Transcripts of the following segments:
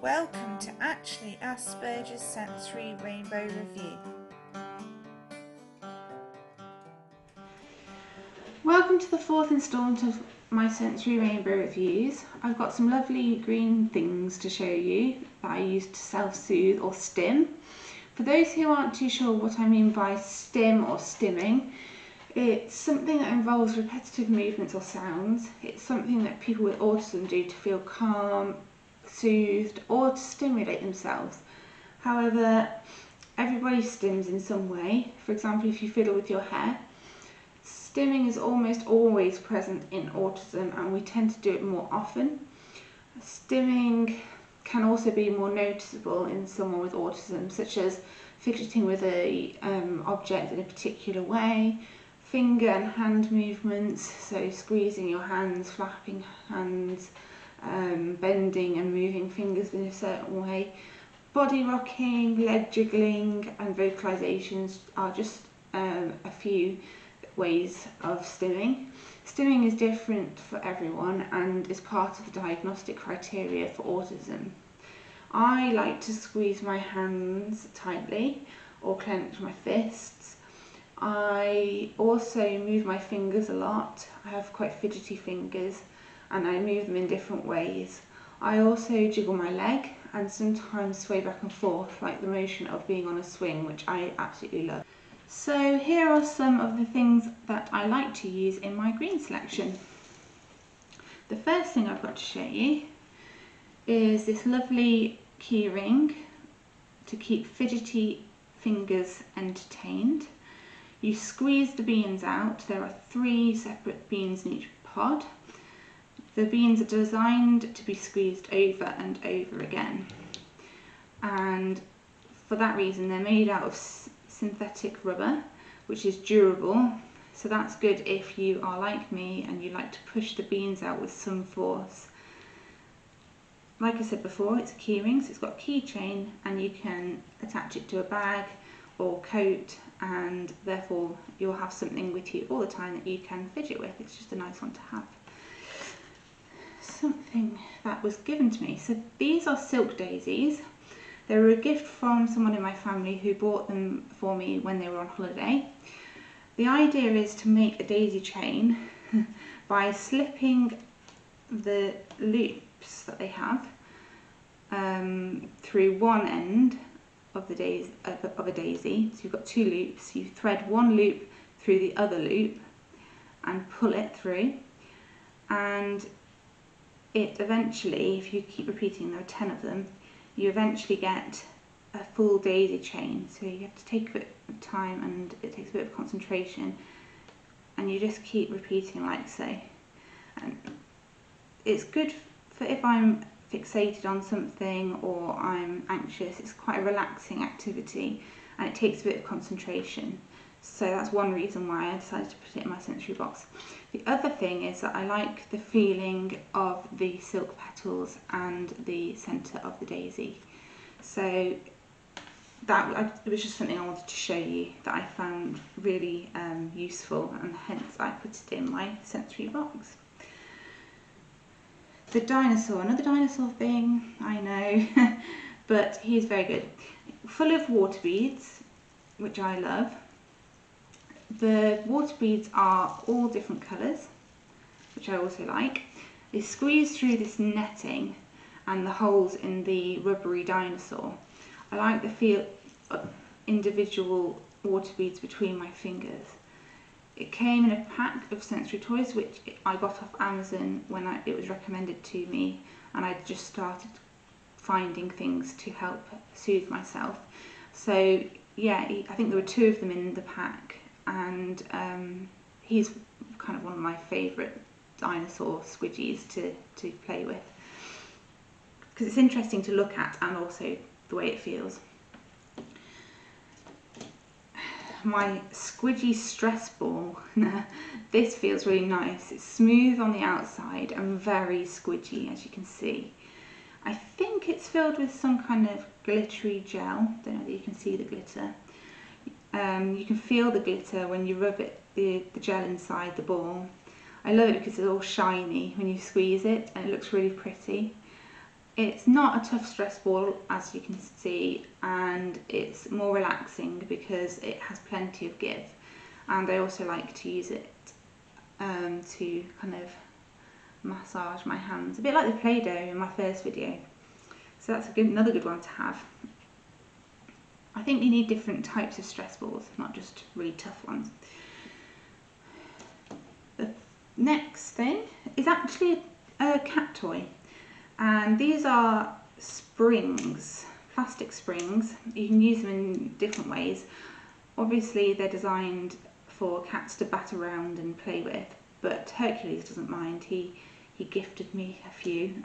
Welcome to Asperger's Sensory Rainbow Review. Welcome to the fourth instalment of my sensory rainbow reviews. I've got some lovely green things to show you that I use to self-soothe or stim. For those who aren't too sure what I mean by stim or stimming, it's something that involves repetitive movements or sounds. It's something that people with autism do to feel calm, soothed, or to stimulate themselves. However, everybody stims in some way. For example, if you fiddle with your hair, stimming is almost always present in autism, and we tend to do it more often. Stimming can also be more noticeable in someone with autism, such as fidgeting with a object in a particular way, finger and hand movements, so squeezing your hands, flapping hands, bending and moving fingers in a certain way. Body rocking, leg jiggling and vocalizations are just a few ways of stimming. Stimming is different for everyone and is part of the diagnostic criteria for autism. I like to squeeze my hands tightly or clench my fists. I also move my fingers a lot. I have quite fidgety fingers and I move them in different ways. I also jiggle my leg and sometimes sway back and forth, like the motion of being on a swing, which I absolutely love. So here are some of the things that I like to use in my green selection. The first thing I've got to show you is this lovely key ring to keep fidgety fingers entertained. You squeeze the beans out. There are 3 separate beans in each pod. The beans are designed to be squeezed over and over again, and for that reason they're made out of synthetic rubber, which is durable, so that's good if you are like me and you like to push the beans out with some force. Like I said before, it's a key ring, so it's got a keychain and you can attach it to a bag or coat, and therefore you'll have something with you all the time that you can fidget with. It's just a nice one to have. Something that was given to me. So these are silk daisies. They were a gift from someone in my family who bought them for me when they were on holiday. The idea is to make a daisy chain by slipping the loops that they have through one end of the a daisy. So you've got 2 loops. You thread one loop through the other loop and pull it through, and it eventually, if you keep repeating, there are 10 of them, you eventually get a full daisy chain. So you have to take a bit of time and it takes a bit of concentration, and you just keep repeating like so. And it's good for if I'm fixated on something or I'm anxious. It's quite a relaxing activity and it takes a bit of concentration. So that's one reason why I decided to put it in my sensory box. The other thing is that I like the feeling of the silk petals and the centre of the daisy. So it was just something I wanted to show you that I found really useful, and hence I put it in my sensory box. The dinosaur, another dinosaur thing, I know, but he's very good. Full of water beads, which I love. The water beads are all different colours, which I also like. They squeeze through this netting and the holes in the rubbery dinosaur. I like the feel of individual water beads between my fingers. It came in a pack of sensory toys, which I got off Amazon when it was recommended to me, and I just started finding things to help soothe myself. So yeah, I think there were 2 of them in the pack, and he's kind of one of my favourite dinosaur squidgies to play with, because it's interesting to look at and also the way it feels. My squidgy stress ball. This feels really nice. It's smooth on the outside and very squidgy, as you can see. I think it's filled with some kind of glittery gel. Don't know that you can see the glitter. You can feel the glitter when you rub the gel inside the ball. I love it because it's all shiny when you squeeze it and it looks really pretty. It's not a tough stress ball, as you can see, and it's more relaxing because it has plenty of give. And I also like to use it to kind of massage my hands, a bit like the Play-Doh in my first video. So that's another good one to have. I think you need different types of stress balls, not just really tough ones. The next thing is actually a cat toy, and these are springs, plastic springs. You can use them in different ways. Obviously they're designed for cats to bat around and play with, but Hercules doesn't mind. He gifted me a few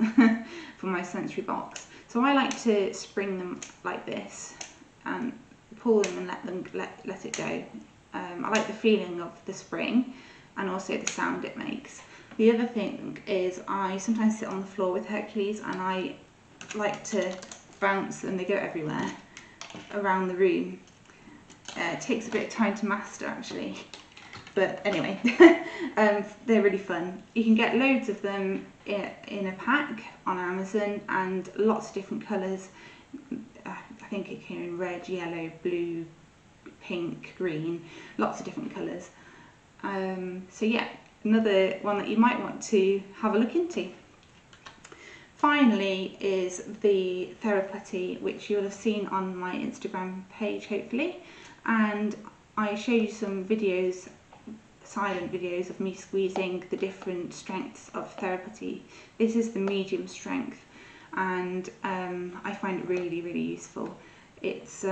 for my sensory box. So I like to spring them like this and pull them and let it go. I like the feeling of the spring and also the sound it makes. The other thing is I sometimes sit on the floor with Hercules and I like to bounce and they go everywhere around the room. It takes a bit of time to master actually, but anyway, they're really fun. You can get loads of them in a pack on Amazon, and lots of different colours. I think it came in red, yellow, blue, pink, green, lots of different colours. So yeah, another one that you might want to have a look into. Finally is the Theraputty, which you'll have seen on my Instagram page hopefully, and I show you some videos, silent videos of me squeezing the different strengths of Theraputty. This is the medium strength, and I find it really, really useful. It's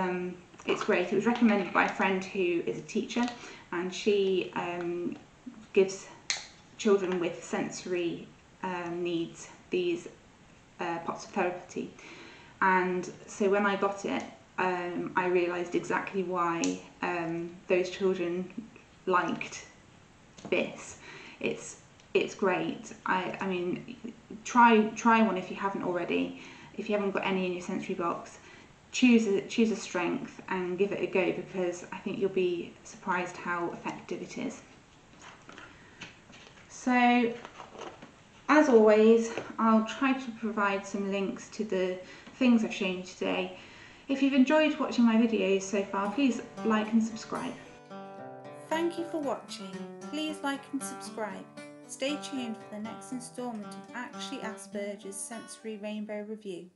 great. It was recommended by a friend who is a teacher, and she gives children with sensory needs these pots of Theraputty, and so when I got it, I realised exactly why those children liked this. It's great. I mean, try one if you haven't already. If you haven't got any in your sensory box, choose a strength and give it a go, because I think you'll be surprised how effective it is. So, as always, I'll try to provide some links to the things I've shown you today. If you've enjoyed watching my videos so far, please like and subscribe. Thank you for watching. Please like and subscribe. Stay tuned for the next instalment of Asperger's Sensory Rainbow Review.